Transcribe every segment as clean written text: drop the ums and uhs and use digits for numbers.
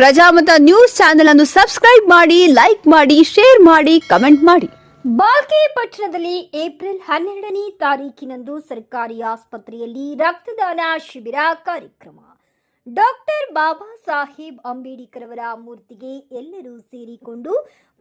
Prajamata news channel ಅನ್ನು subscribe ಮಾಡಿ, like ಮಾಡಿ, ಶೇರ್ ಮಾಡಿ, ಕಮೆಂಟ್ ಮಾಡಿ. ಬಾಲ್ಕಿ ಪಟ್ಟಣದಲ್ಲಿ ಏಪ್ರಿಲ್ 12ನೇ ತಾರೀಕಿನಂದು ಸರ್ಕಾರಿ ಆಸ್ಪತ್ರೆಯಲ್ಲಿ ರಕ್ತದಾನ ಶಿಬಿರ ಕಾರ್ಯಕ್ರಮ. ಡಾಕ್ಟರ್ ಬಾಬಾ ಸಾಹೇಬ್ ಅಂಬೇಡ್ಕರ್ ಅವರ ಮೂರ್ತಿಗೆ ಎಲ್ಲರೂ ಸೇರಿಕೊಂಡು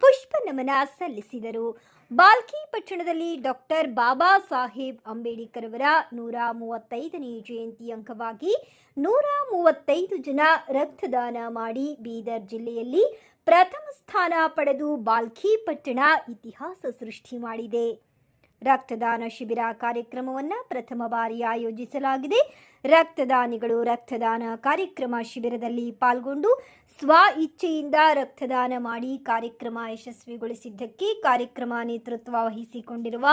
ಪುಷ್ಪ ನಮನ ಸಲ್ಲಿಸಿದರು. ಬಾಲ್ಕಿ ಪಟ್ಟಣದಲ್ಲಿ ಡಾಕ್ಟರ್ ಬಾಬಾ ಸಾಹೇಬ್ ಅಂಬೇಡ್ಕರ್ ಅವರ 135ನೇ ಜಯಂತಿ ಅಂಗವಾಗಿ 135 ಜನ ರಕ್ತದಾನ ಮಾಡಿ ಬೀದರ್ ಜಿಲ್ಲೆಯಲ್ಲಿ ಪ್ರಥಮ ಸ್ಥಾನ ಪಡೆದು ಬಾಲ್ಕಿ ಪಟ್ಟಣ ಇತಿಹಾಸ ಸೃಷ್ಟಿ ಮಾಡಿದೆ. ರಕ್ತದಾನ ಶಿಬಿರ ಕಾರ್ಯಕ್ರಮವನ್ನು ಪ್ರಥಮ ಬಾರಿ ಆಯೋಜಿಸಲಾಗಿದೆ. ರಕ್ತದಾನಿಗಳು ರಕ್ತದಾನ ಕಾರ್ಯಕ್ರಮ ಶಿಬಿರದಲ್ಲಿ ಪಾಲ್ಗೊಂಡು ಸ್ವ ಇಚ್ಛೆಯಿಂದ ರಕ್ತದಾನ ಮಾಡಿ ಕಾರ್ಯಕ್ರಮ ಯಶಸ್ವಿಗೊಳಿಸಿದ್ದಕ್ಕೆ ಕಾರ್ಯಕ್ರಮ ನೇತೃತ್ವ ವಹಿಸಿಕೊಂಡಿರುವ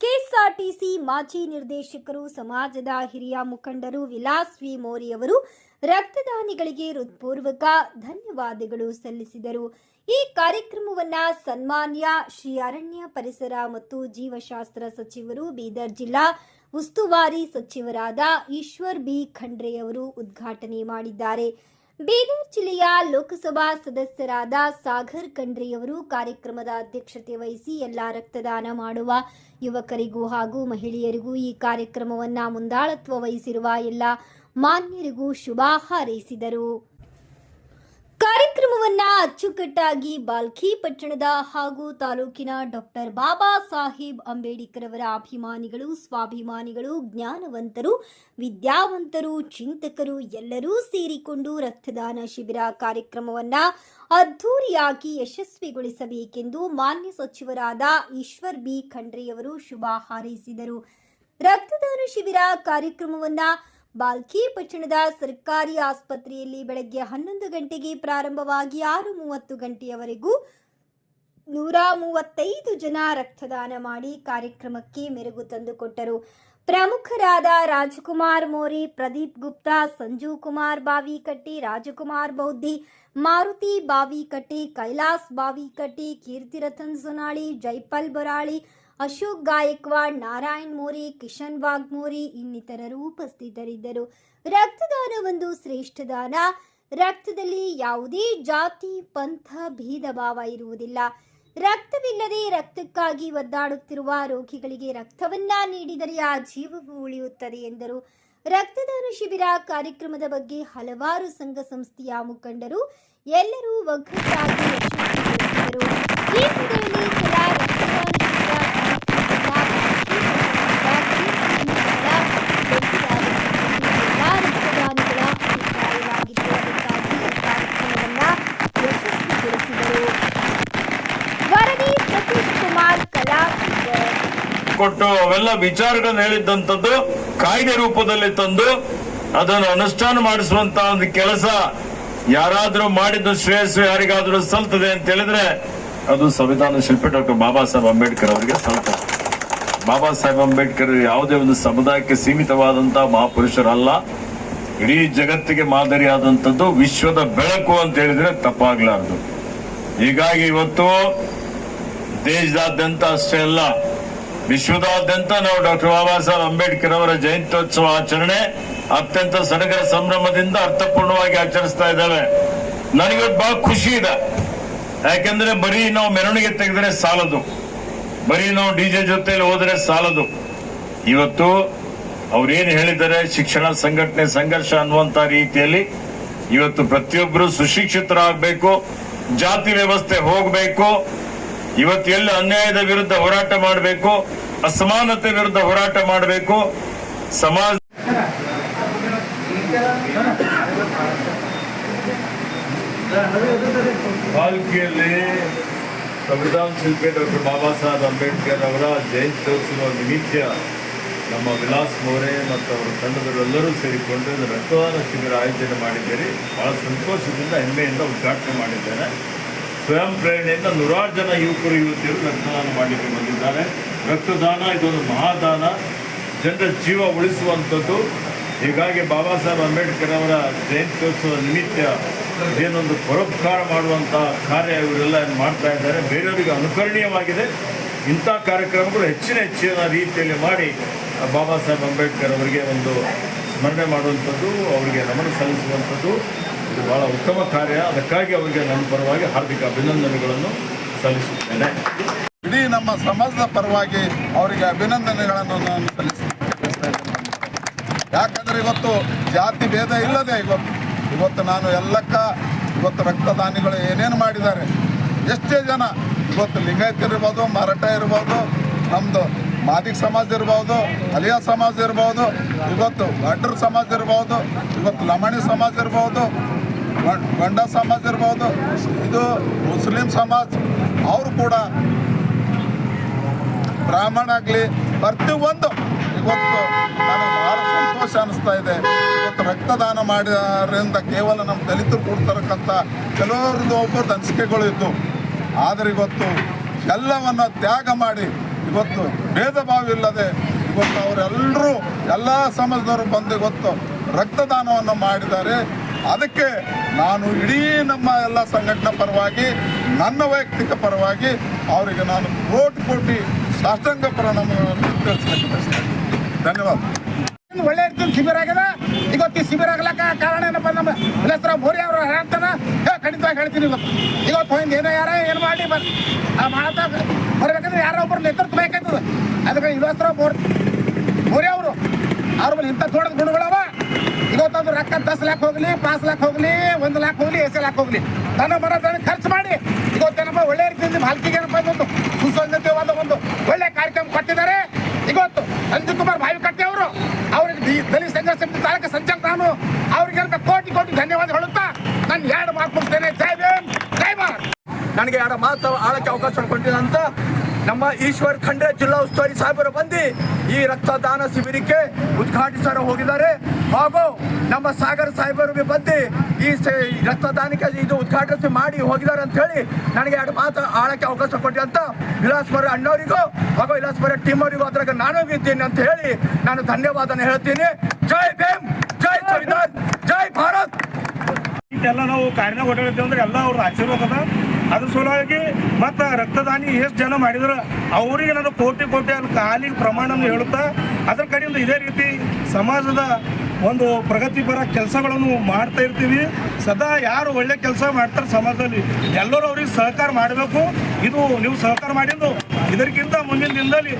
ಕೆಎಸ್ಆರ್ಟಿಸಿ ಮಾಜಿ ನಿರ್ದೇಶಕರು, ಸಮಾಜದ ಹಿರಿಯ ಮುಖಂಡರು ವಿಲಾಸ್ ವಿ ಮೋರಿ ಅವರು ರಕ್ತದಾನಿಗಳಿಗೆ ಹೃತ್ಪೂರ್ವಕ ಧನ್ಯವಾದಗಳು ಸಲ್ಲಿಸಿದರು. ಈ ಕಾರ್ಯಕ್ರಮವನ್ನ ಸನ್ಮಾನ್ಯ ಶ್ರೀ ಅರಣ್ಯ ಪರಿಸರ ಮತ್ತು ಜೀವಶಾಸ್ತ್ರ ಸಚಿವರು, ಬೀದರ್ ಜಿಲ್ಲಾ ಉಸ್ತುವಾರಿ ಸಚಿವರಾದ ಈಶ್ವರ್ ಬಿ ಖಂಡ್ರೆ ಅವರು ಉದ್ಘಾಟನೆ ಮಾಡಿದ್ದಾರೆ. ಬೀದರ್ ಜಿಲ್ಲೆಯ ಲೋಕಸಭಾ ಸದಸ್ಯರಾದ ಸಾಗರ್ ಖಂಡ್ರೆಯವರು ಕಾರ್ಯಕ್ರಮದ ಅಧ್ಯಕ್ಷತೆ ವಹಿಸಿ ಎಲ್ಲ ರಕ್ತದಾನ ಮಾಡುವ ಯುವಕರಿಗೂ ಹಾಗೂ ಮಹಿಳೆಯರಿಗೂ ಈ ಕಾರ್ಯಕ್ರಮವನ್ನು ಮುಂದಾಳತ್ವ ವಹಿಸಿರುವ ಎಲ್ಲ ಮಾನ್ಯರಿಗೂ ಶುಭ ಹಾರೈಸಿದರು. ಕಾರ್ಯಕ್ರಮವನ್ನು ಅಚ್ಚುಕಟ್ಟಾಗಿ ಬಾಲ್ಕಿ ಪಟ್ಟಣದ ಹಾಗೂ ತಾಲೂಕಿನ ಡಾಕ್ಟರ್ ಬಾಬಾ ಸಾಹೇಬ್ ಅಂಬೇಡ್ಕರ್ ಅವರ ಅಭಿಮಾನಿಗಳು, ಸ್ವಾಭಿಮಾನಿಗಳು, ಜ್ಞಾನವಂತರು, ವಿದ್ಯಾವಂತರು, ಚಿಂತಕರು ಎಲ್ಲರೂ ಸೇರಿಕೊಂಡು ರಕ್ತದಾನ ಶಿಬಿರ ಕಾರ್ಯಕ್ರಮವನ್ನು ಅದ್ಧೂರಿಯಾಗಿ ಯಶಸ್ವಿಗೊಳಿಸಬೇಕೆಂದು ಮಾನ್ಯ ಸಚಿವರಾದ ಈಶ್ವರ್ ಬಿ ಖಂಡ್ರೆಯವರು ಶುಭ ಹಾರೈಸಿದರು. ರಕ್ತದಾನ ಶಿಬಿರ ಕಾರ್ಯಕ್ರಮವನ್ನು ಬಾಲ್ಕಿ ಪಟ್ಟಣದ ಸರ್ಕಾರಿ ಆಸ್ಪತ್ರೆಯಲ್ಲಿ ಬೆಳಗ್ಗೆ 11 ಗಂಟೆಗೆ ಪ್ರಾರಂಭವಾಗಿ 6:30 ಗಂಟೆಯವರೆಗೂ 135 ಜನ ರಕ್ತದಾನ ಮಾಡಿ ಕಾರ್ಯಕ್ರಮಕ್ಕೆ ಮೆರುಗು ತಂದುಕೊಟ್ಟರು. ಪ್ರಮುಖರಾದ ರಾಜಕುಮಾರ್ ಮೋರಿ, ಪ್ರದೀಪ್ ಗುಪ್ತಾ, ಸಂಜು ಕುಮಾರ್ ಬಾವಿಕಟ್ಟಿ, ರಾಜಕುಮಾರ್ ಬೌದ್ಧಿ, ಮಾರುತಿ ಬಾವಿಕಟ್ಟಿ, ಕೈಲಾಸ್ ಬಾವಿಕಟ್ಟಿ, ಕೀರ್ತಿರತನ್ ಸೊನಾಳಿ, ಜೈಪಲ್ ಬರಾಳಿ, ಅಶೋಕ್ ಗಾಯಕ್ವಾಡ್, ನಾರಾಯಣ್ ಮೋರಿ, ಕಿಶನ್ ವಾಗ್ಮೋರಿ ಇನ್ನಿತರರು ಉಪಸ್ಥಿತರಿದ್ದರು. ರಕ್ತದಾನ ಒಂದು ಶ್ರೇಷ್ಠ ದಾನ. ರಕ್ತದಲ್ಲಿ ಯಾವುದೇ ಜಾತಿ, ಪಂಥ, ಭೇದ ಭಾವ ಇರುವುದಿಲ್ಲ. ರಕ್ತವಿಲ್ಲದೆ ರಕ್ತಕ್ಕಾಗಿ ಒದ್ದಾಡುತ್ತಿರುವ ರೋಗಿಗಳಿಗೆ ರಕ್ತವನ್ನ ನೀಡಿದರೆ ಆ ಜೀವವು ಉಳಿಯುತ್ತದೆ ಎಂದರು. ರಕ್ತದಾನ ಶಿಬಿರ ಕಾರ್ಯಕ್ರಮದ ಬಗ್ಗೆ ಹಲವಾರು ಸಂಘ ಸಂಸ್ಥೆಯ ಮುಖಂಡರು ಎಲ್ಲರೂ ಒಗ್ಗಟ್ಟಾಗಿ ಯಶಸ್ವಿಗೊಳಿಸಿದರು. ಈ ಸಭೆಯಲ್ಲಿ ಕೆಲ ರಕ್ತದಾನ ಕೊಟ್ಟು ಅವೆಲ್ಲ ವಿಚಾರಗಳನ್ನು ಹೇಳಿದ್ದಂಥದ್ದು ಕಾಯ್ದೆ ರೂಪದಲ್ಲಿ ತಂದು ಅದನ್ನು ಅನುಷ್ಠಾನ ಮಾಡಿಸುವಂತ ಒಂದು ಕೆಲಸ ಯಾರಾದ್ರೂ ಮಾಡಿದ್ದು ಶ್ರೇಯಸ್ಸು ಯಾರಿಗಾದ್ರೂ ಸಲ್ತದೆ ಅಂತ ಹೇಳಿದ್ರೆ ಅದು ಸಂವಿಧಾನ ಶಿಲ್ಪಿ ಡಾಕ್ಟರ್ ಬಾಬಾ ಸಾಹೇಬ್ ಅಂಬೇಡ್ಕರ್ ಅವರಿಗೆ ಸಲ್ತದೆ. ಬಾಬಾ ಸಾಹೇಬ್ ಅಂಬೇಡ್ಕರ್ ಯಾವುದೇ ಒಂದು ಸಮುದಾಯಕ್ಕೆ ಸೀಮಿತವಾದಂತಹ ಮಹಾಪುರುಷರಲ್ಲ, ಇಡೀ ಜಗತ್ತಿಗೆ ಮಾದರಿಯಾದಂಥದ್ದು, ವಿಶ್ವದ ಬೆಳಕು ಅಂತ ಹೇಳಿದ್ರೆ ತಪ್ಪಾಗ್ಲಾರ್ದು. ಹೀಗಾಗಿ ಇವತ್ತು ದೇಶದಾದ್ಯಂತ ಅಷ್ಟೇ ಅಲ್ಲ, ವಿಶ್ವದಾದ್ಯಂತ ನಾವು ಡಾಕ್ಟರ್ ಬಾಬಾ ಸಾಹೇಬ್ ಅಂಬೇಡ್ಕರ್ ಅವರ ಜಯಂತ್ಯೋತ್ಸವ ಆಚರಣೆ ಅತ್ಯಂತ ಸಡಗರ ಸಂಭ್ರಮದಿಂದ ಅರ್ಥಪೂರ್ಣವಾಗಿ ಆಚರಿಸ್ತಾ ಇದ್ದಾವೆ. ನನಗಿವತ್ತು ಬಹಳ ಖುಷಿ ಇದೆ. ಯಾಕೆಂದ್ರೆ ಬರೀ ನಾವು ಮೆರವಣಿಗೆ ತೆಗೆದ್ರೆ ಸಾಲದು, ಬರೀ ನಾವು ಡಿಜೆ ಜೊತೆಯಲ್ಲಿ ಹೋದ್ರೆ ಸಾಲದು. ಇವತ್ತು ಅವ್ರೇನು ಹೇಳಿದ್ದಾರೆ, ಶಿಕ್ಷಣ, ಸಂಘಟನೆ, ಸಂಘರ್ಷ ಅನ್ನುವಂತ ರೀತಿಯಲ್ಲಿ ಇವತ್ತು ಪ್ರತಿಯೊಬ್ಬರು ಸುಶಿಕ್ಷಿತರಾಗಬೇಕು, ಜಾತಿ ವ್ಯವಸ್ಥೆ ಹೋಗಬೇಕು, ಇವತ್ತು ಎಲ್ಲ ಅನ್ಯಾಯದ ವಿರುದ್ಧ ಹೋರಾಟ ಮಾಡಬೇಕು, ಅಸಮಾನತೆ ವಿರುದ್ಧ ಹೋರಾಟ ಮಾಡಬೇಕು. ಸಮಾಜ ಬಾಲ್ಕಿಯಲ್ಲಿ ಸಂವಿಧಾನ ಶಿಲ್ಪಿ ಡಾಕ್ಟರ್ ಬಾಬಾ ಸಾಹೇಬ್ ಅಂಬೇಡ್ಕರ್ ಅವರ ಜಯಂತ್ಯೋತ್ಸವ ನಿಮಿತ್ತ ನಮ್ಮ ವಿಲಾಸ್ ಮೋರೆ ಮತ್ತು ಅವರ ತಂಡದವರೆಲ್ಲರೂ ಸೇರಿಕೊಂಡು ರಕ್ತದಾನ ಶಿಬಿರ ಆಯೋಜನೆ ಮಾಡಿದ್ದೀರಿ. ಬಹಳ ಸಂತೋಷದಿಂದ, ಹೆಮ್ಮೆಯಿಂದ ಉದ್ಘಾಟನೆ ಮಾಡಿದ್ದೇನೆ. ಸ್ವಯಂ ಪ್ರೇರಣೆಯಿಂದ 100 ಜನ ಯುವಕರು ಯುವತಿಯರು ರಕ್ತದಾನ ಮಾಡಲಿಕ್ಕೆ ಬಂದಿದ್ದಾರೆ. ರಕ್ತದಾನ ಇದೊಂದು ಮಹಾದಾನ, ಜನರ ಜೀವ ಉಳಿಸುವಂಥದ್ದು. ಹೀಗಾಗಿ ಬಾಬಾ ಸಾಹೇಬ್ ಅಂಬೇಡ್ಕರ್ ಅವರ ಜಯಂತ್ಯೋತ್ಸವ ನಿಮಿತ್ತ ಏನೊಂದು ಪರೋಪಕಾರ ಮಾಡುವಂಥ ಕಾರ್ಯ ಇವರೆಲ್ಲ ಮಾಡ್ತಾ ಇದ್ದಾರೆ. ಬೇರೆಯವರಿಗೆ ಅನುಕರಣೀಯವಾಗಿದೆ. ಇಂಥ ಕಾರ್ಯಕ್ರಮಗಳು ಹೆಚ್ಚಿನ ರೀತಿಯಲ್ಲಿ ಮಾಡಿ ಬಾಬಾ ಸಾಹೇಬ್ ಅಂಬೇಡ್ಕರ್ ಅವರಿಗೆ ಒಂದು ಸ್ಮರಣೆ ಮಾಡುವಂಥದ್ದು, ಅವರಿಗೆ ನಮನ ಸಲ್ಲಿಸುವಂಥದ್ದು ಇದು ಬಹಳ ಉತ್ತಮ ಕಾರ್ಯ. ಅದಕ್ಕಾಗಿ ಅವರಿಗೆ ನನ್ನ ಪರವಾಗಿ ಹಾರ್ದಿಕ ಅಭಿನಂದನೆಗಳನ್ನು ಸಲ್ಲಿಸುತ್ತೇನೆ. ಇಡೀ ನಮ್ಮ ಸಮಾಜದ ಪರವಾಗಿ ಅವರಿಗೆ ಅಭಿನಂದನೆಗಳನ್ನು ನಾನು ಸಲ್ಲಿಸುತ್ತೇನೆ. ಯಾಕಂದರೆ ಇವತ್ತು ಜಾತಿ ಭೇದ ಇಲ್ಲದೆ ಇವತ್ತು ನಾನು ಇವತ್ತು ರಕ್ತದಾನಿಗಳು ಏನೇನು ಮಾಡಿದ್ದಾರೆ, ಎಷ್ಟೇ ಜನ ಇವತ್ತು ಲಿಂಗಾಯತರಿರ್ಬೋದು, ಮರಾಠ ಇರ್ಬೋದು, ನಮ್ಮದು ಮಾದಿಗ ಸಮಾಜ ಇರ್ಬೋದು, ಅಲಿಯಾ ಸಮಾಜ ಇರ್ಬೋದು, ಇವತ್ತು ವಡ್ರ ಸಮಾಜ ಇರ್ಬೋದು, ಇವತ್ತು ಲಮಾಣಿ ಸಮಾಜ ಇರ್ಬೋದು, ಗಂಡ ಸಮಾಜ ಇರ್ಬೋದು, ಇದು ಮುಸ್ಲಿಂ ಸಮಾಜ, ಅವರು ಕೂಡ ಬ್ರಾಹ್ಮಣ ಆಗಲಿ ಪ್ರತಿಯೊಂದು ಇವತ್ತು ನನಗೆ ಭಾಳ ಸಂತೋಷ ಅನ್ನಿಸ್ತಾ ಇದೆ. ಇವತ್ತು ರಕ್ತದಾನ ಮಾಡೋದ್ರಿಂದ ಕೇವಲ ನಮ್ಮ ದಲಿತರು ಕೊಡ್ತಕ್ಕಂಥ ಕೆಲವರದ್ದು ಒಬ್ಬರದ್ದು ಅನಿಸಿಕೆಗಳು ಇದ್ದು, ಆದರೆ ಇವತ್ತು ಎಲ್ಲವನ್ನು ತ್ಯಾಗ ಮಾಡಿ ಇವತ್ತು ಭೇದ ಭಾವ ಇಲ್ಲದೆ ಇವತ್ತು ಅವರೆಲ್ಲರೂ ಎಲ್ಲ ಸಮಾಜದವರು ಬಂದು ಇವತ್ತು ರಕ್ತದಾನವನ್ನು ಮಾಡಿದ್ದಾರೆ. ಅದಕ್ಕೆ ನಾನು ಇಡೀ ನಮ್ಮ ಎಲ್ಲ ಸಂಘಟನಾ ಪರವಾಗಿ, ನನ್ನ ವೈಯಕ್ತಿಕ ಪರವಾಗಿ ಅವರಿಗೆ ನಾನು ಕೋಟಿ ಸಾಷ್ಟಾಂಗ ಪ್ರಣಾಮಗಳನ್ನು ತಿಳಿಸ್ಲಿಕ್ಕೆ ಬಯಸ್ತೇನೆ. ಧನ್ಯವಾದ. ಒಳ್ಳೆ ರೀತಿಯ ಶಿಬಿರ ಆಗ್ಯದ. ಇವತ್ತು ಈ ಶಿಬಿರ ಆಗ್ಲಕ್ಕ ಕಾರಣ ಏನಪ್ಪ, ನಮ್ಮ ವಿಲಾಸರಾವ್ ಮೋರಿ ಅವರು ಹೇಳ್ತಾನೆ, ಖಂಡಿತವಾಗಿ ಹೇಳ್ತೀನಿ. ಇವತ್ತು ಏನೋ ಏನು ಮಾಡಿ ಮಾಡ್ತಾ ಬರ್ಬೇಕಂದ್ರೆ ಯಾರೋ ಒಬ್ಬರು ನೇತೃತ್ವ ಬೇಕಾಗ್ತದೆ. ಅದಕ್ಕೆ ವಿಲಾಸರಾವ್ ಮೋರಿ ಅವರು ಅವ್ರ ಮೇಲೆ ಇಂಥ ದೊಡ್ಡ ಗುಣಗಳವ. ಇವತ್ತು ಅದು ರೊಕ್ಕ 10 ಲಕ್ಷ ಹೋಗ್ಲಿ, 5 ಲಕ್ಷ ಹೋಗ್ಲಿ, 1 ಲಕ್ಷ ಹೋಗ್ಲಿ, 8 ಲಕ್ಷ ಹೋಗ್ಲಿ, ತನ್ನ ಮರದನ್ನು ಖರ್ಚು ಮಾಡಿ ಇವತ್ತೇನಪ್ಪ ಒಳ್ಳೆ ರೀತಿಯಿಂದ ಭಾಲ್ಕಿಗೆ ಏನಪ್ಪ ಒಂದು ಸುಸಂಗತವಾದ ಒಂದು ಒಳ್ಳೆ ಕಾರ್ಯಕ್ರಮ ಕೊಟ್ಟಿದ್ದಾರೆ. ಇವತ್ತು ಸಂಜೀವ್ ಕುಮಾರ್ ಬಾವಿಕಟ್ಟಿ ಅವರು, ಅವ್ರಿಗೆ ದಲಿತ ಸಂಘರ್ಷ ಸಮಿತಿ ತಾಲೂಕು ಸಂಚಾಲಕ, ನಾನು ಅವ್ರಿಗೆ ಕೋಟಿ ಧನ್ಯವಾದ ಹೇಳುತ್ತಾ ನಾನು 2 ಮಾತು ಮುಗಿಸ್ತೇನೆ. ಜೈ ಭೀಮ್, ಜೈ ಭಾರತ್. ನನಗೆ 2 ಮಾತು ಆಳಕ್ಕೆ ಅವಕಾಶ ಕೊಟ್ಟಿದಂತ ನಮ್ಮ ಈಶ್ವರ್ ಖಂಡ್ರೆ ಜಿಲ್ಲಾ ಉಸ್ತುವಾರಿ ಸಾಹೇಬರು ಬಂದು ಈ ರಕ್ತದಾನ ಶಿಬಿರಕ್ಕೆ ಉದ್ಘಾಟಿಸಲು ಹೋಗಿದ್ದಾರೆ. ಹಾಗೂ ನಮ್ಮ ಸಾಗರ್ ಸಾಹೇಬರು ಬಂದು ಈ ರಕ್ತದಾನಕ್ಕೆ ಇದು ಉದ್ಘಾಟನೆ ಮಾಡಿ ಹೋಗಿದ್ದಾರೆ ಅಂತ ಹೇಳಿ ನನಗೆ 2 ಮಾತು ಆಳಕ್ಕೆ ಅವಕಾಶ ಕೊಟ್ಟಿದಂತ ವಿಲಾಸ್ಪುರ ಅಣ್ಣವರಿಗೂ ಹಾಗೂ ವಿಲಾಸ್ಪುರ ಟೀಮ್ ಅವರಿಗೂ ಅದ್ರಾಗ ನಾನು ಇದ್ದೀನಿ ಅಂತ ಹೇಳಿ ನಾನು ಧನ್ಯವಾದನ ಹೇಳ್ತೀನಿ. ಜೈ ಭೀಮ್, ಜೈ ಸಂವಿಧಾನ್, ಜೈ ಭಾರತ್. ಎಲ್ಲ ನಾವು ಕಾರ್ಯ ಕೊಟ್ಟಿರ್ತೀವಿ ಅಂದ್ರೆ ಎಲ್ಲ ಅವ್ರ ಆಶೀರ್ವಾದ ಅದ. ಅದ್ರ ಸಲುವಾಗಿ ಮತ್ತು ರಕ್ತದಾನಿ ಎಷ್ಟು ಜನ ಮಾಡಿದ್ರು ಅವರಿಗೆ ನಾನು ಕೋಟಿ ಅಲ್ಲಿ ಕಾಲಿಗೆ ಪ್ರಮಾಣವನ್ನು ಹೇಳುತ್ತಾ ಅದ್ರ ಕಡೆಯಿಂದ ಇದೇ ರೀತಿ ಸಮಾಜದ ಒಂದು ಪ್ರಗತಿಪರ ಕೆಲಸಗಳನ್ನು ಮಾಡ್ತಾ ಇರ್ತೀವಿ. ಸದಾ ಯಾರು ಒಳ್ಳೆ ಕೆಲಸ ಮಾಡ್ತಾರೆ ಸಮಾಜದಲ್ಲಿ ಎಲ್ಲರೂ ಅವ್ರಿಗೆ ಸಹಕಾರ ಮಾಡಬೇಕು. ಇದು ನೀವು ಸಹಕಾರ ಮಾಡಿದ್ದು ಇದಕ್ಕಿಂತ ಮುಂದಿನ ದಿನದಲ್ಲಿ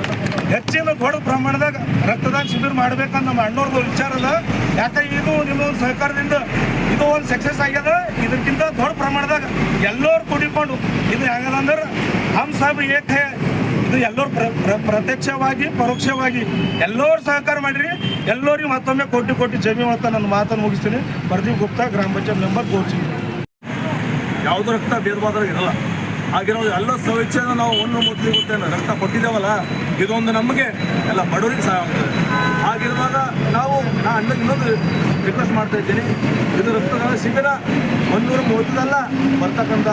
ಹೆಚ್ಚಿನ ದೊಡ್ಡ ಪ್ರಮಾಣದಾಗ ರಕ್ತದಾನ ಶಿಬಿರ ಮಾಡ್ಬೇಕಂತ ನಮ್ಮ ಅಣ್ಣವ್ರದ್ದು ವಿಚಾರ ಅದ. ಯಾಕಂದ್ರೆ ಇದು ನಿಮ್ಮ ಒಂದು ಸಹಕಾರದಿಂದ ಇದು ಒಂದು ಸಕ್ಸಸ್ ಆಗ್ಯದ. ಇದಕ್ಕಿಂತ ದೊಡ್ಡ ಪ್ರಮಾಣದಾಗ ಎಲ್ಲರೂ ಕೂಡಿಕೊಂಡು ಇದು ಹೆಂಗದ ಅಂದ್ರೆ ಹಮ್ ಸಾಬ್ ಏಕ ಹೇ, ಇದು ಎಲ್ಲರೂ ಪ್ರತ್ಯಕ್ಷವಾಗಿ ಪರೋಕ್ಷವಾಗಿ ಎಲ್ಲರೂ ಸಹಕಾರ ಮಾಡಿರಿ. ಎಲ್ಲರಿಗೂ ಮತ್ತೊಮ್ಮೆ ಕೋಟಿ ಜಮೀನು ಅಂತ ನನ್ನ ಮಾತನ್ನು ಮುಗಿಸ್ತೀನಿ. ಪ್ರದೀಪ್ ಗುಪ್ತಾ, ಗ್ರಾಮ ಪಂಚಾಯತ್ ಮೆಂಬರ್, ಕೋಚಿ. ಯಾವುದೋ ರಕ್ತ ಭೇದವಾದಾಗ ಇರಲ್ಲ. ಆಗಿರೋದು ಎಲ್ಲ ಸ್ವಚ್ಛನ ನಾವು ಒಂದು ಮೊದಲಿಗೆ ಗೊತ್ತೇನೆ ರಕ್ತ ಕೊಟ್ಟಿದ್ದೇವಲ್ಲ, ಇದೊಂದು ನಮಗೆ ಎಲ್ಲ ಬಡವರಿಗೆ ಸಹಾಯ ಆಗ್ತದೆ. ಹಾಗಿರುವಾಗ ನಾವು ಅಣ್ಣಗೆ ಇನ್ನೊಂದು ರಿಕ್ವೆಸ್ಟ್ ಮಾಡ್ತಾ ಇದ್ದೀನಿ. ಇದು ರಕ್ತದಾನ ಶಿಬಿರ 130 ಬರ್ತಕ್ಕಂಥ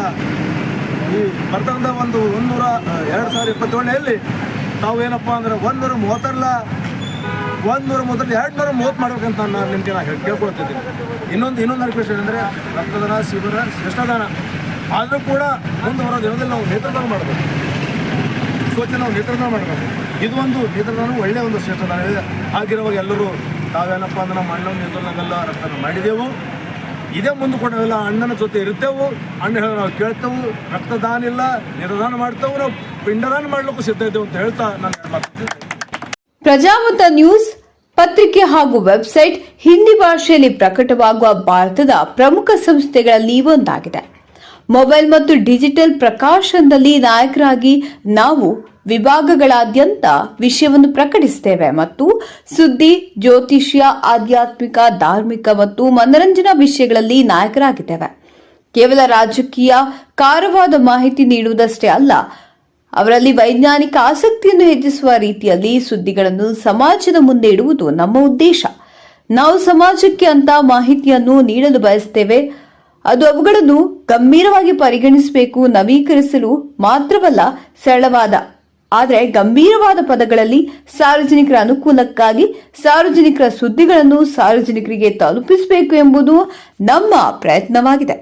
ಒಂದು 2027ರಲ್ಲಿ ತಾವೇನಪ್ಪ ಅಂದ್ರೆ 230 ಮಾಡ್ಬೇಕಂತ ನಾನು ನಿಮಗೆ ಕೇಳ್ಕೊಳ್ತಿದ್ದೀನಿ. ಇನ್ನೊಂದು ರಿಕ್ವೆಸ್ಟ್ ಏನಂದರೆ ರಕ್ತದಾನ ಶಿಬಿರ ಶ್ರೇಷ್ಠದಾನ ಆದರೂ ಕೂಡ ಮುಂದೆ ಬರೋ ದಿನದಲ್ಲಿ ನಾವು ನೇತ್ರದಾನ ಮಾಡಬೇಕು. ನಾವು ನೇತ್ರದಾನ ಮಾಡಬೇಕು. ಇದು ಒಂದು ನೇತ್ರದಾನ ಒಳ್ಳೆಯ ಒಂದು ಶ್ರೇಷ್ಠದಾನ ಇದೆ. ಆಗಿರುವಾಗ ಎಲ್ಲರೂ ತಾವೇನಪ್ಪ ಅಂದ್ರೆ ನಮ್ಮ ಅಣ್ಣನ ನೇತ್ರದಾನೆಲ್ಲ ರಕ್ತದಾನ ಮಾಡಿದೆವು. ಇದೇ ಮುಂದೆ ಕೂಡ ನಾವೆಲ್ಲ ಅಣ್ಣನ ಜೊತೆ ಇರ್ತೇವೆ. ಅಣ್ಣ ಹೇಳಿ ನಾವು ಕೇಳ್ತೇವೆ. ರಕ್ತದಾನ ಇಲ್ಲ, ನೇತ್ರದಾನ ಮಾಡ್ತೇವೆ, ನಾವು ಪಿಂಡದಾನ ಮಾಡ್ಲಿಕ್ಕೂ ಸಿದ್ಧ ಇದ್ದೇವೆ ಅಂತ ಹೇಳ್ತಾ ನಾನು ಮಾತಾಡ್ತೀನಿ. ಪ್ರಜಾಮತ ನ್ಯೂಸ್ ಪತ್ರಿಕೆ ಹಾಗೂ ವೆಬ್ಸೈಟ್ ಹಿಂದಿ ಭಾಷೆಯಲ್ಲಿ ಪ್ರಕಟವಾಗುವ ಭಾರತದ ಪ್ರಮುಖ ಸಂಸ್ಥೆಗಳಲ್ಲಿ ಒಂದಾಗಿದೆ. ಮೊಬೈಲ್ ಮತ್ತು ಡಿಜಿಟಲ್ ಪ್ರಕಾಶನದಲ್ಲಿ ನಾಯಕರಾಗಿ ನಾವು ವಿಭಾಗಗಳಾದ್ಯಂತ ವಿಷಯವನ್ನು ಪ್ರಕಟಿಸುತ್ತೇವೆ ಮತ್ತು ಸುದ್ದಿ, ಜ್ಯೋತಿಷ್ಯ, ಆಧ್ಯಾತ್ಮಿಕ, ಧಾರ್ಮಿಕ ಮತ್ತು ಮನರಂಜನಾ ವಿಷಯಗಳಲ್ಲಿ ನಾಯಕರಾಗಿದ್ದೇವೆ. ಕೇವಲ ರಾಜಕೀಯ ಕಾರವಾದ ಮಾಹಿತಿ ನೀಡುವುದಷ್ಟೇ ಅಲ್ಲ, ಅವರಲ್ಲಿ ವೈಜ್ಞಾನಿಕ ಆಸಕ್ತಿಯನ್ನು ಹೆಚ್ಚಿಸುವ ರೀತಿಯಲ್ಲಿ ಸುದ್ದಿಗಳನ್ನು ಸಮಾಜದ ಮುಂದೆ ಇಡುವುದು ನಮ್ಮ ಉದ್ದೇಶ. ನಾವು ಸಮಾಜಕ್ಕೆ ಅಂತ ಮಾಹಿತಿಯನ್ನು ನೀಡಲು ಬಯಸುತ್ತೇವೆ. ಅದು ಅವುಗಳನ್ನು ಗಂಭೀರವಾಗಿ ಪರಿಗಣಿಸಬೇಕು, ನವೀಕರಿಸಲು ಮಾತ್ರವಲ್ಲ, ಸರಳವಾದ ಆದರೆ ಗಂಭೀರವಾದ ಪದಗಳಲ್ಲಿ ಸಾರ್ವಜನಿಕರ ಅನುಕೂಲಕ್ಕಾಗಿ ಸಾರ್ವಜನಿಕರ ಸುದ್ದಿಗಳನ್ನು ಸಾರ್ವಜನಿಕರಿಗೆ ತಲುಪಿಸಬೇಕು ಎಂಬುದು ನಮ್ಮ ಪ್ರಯತ್ನವಾಗಿದೆ.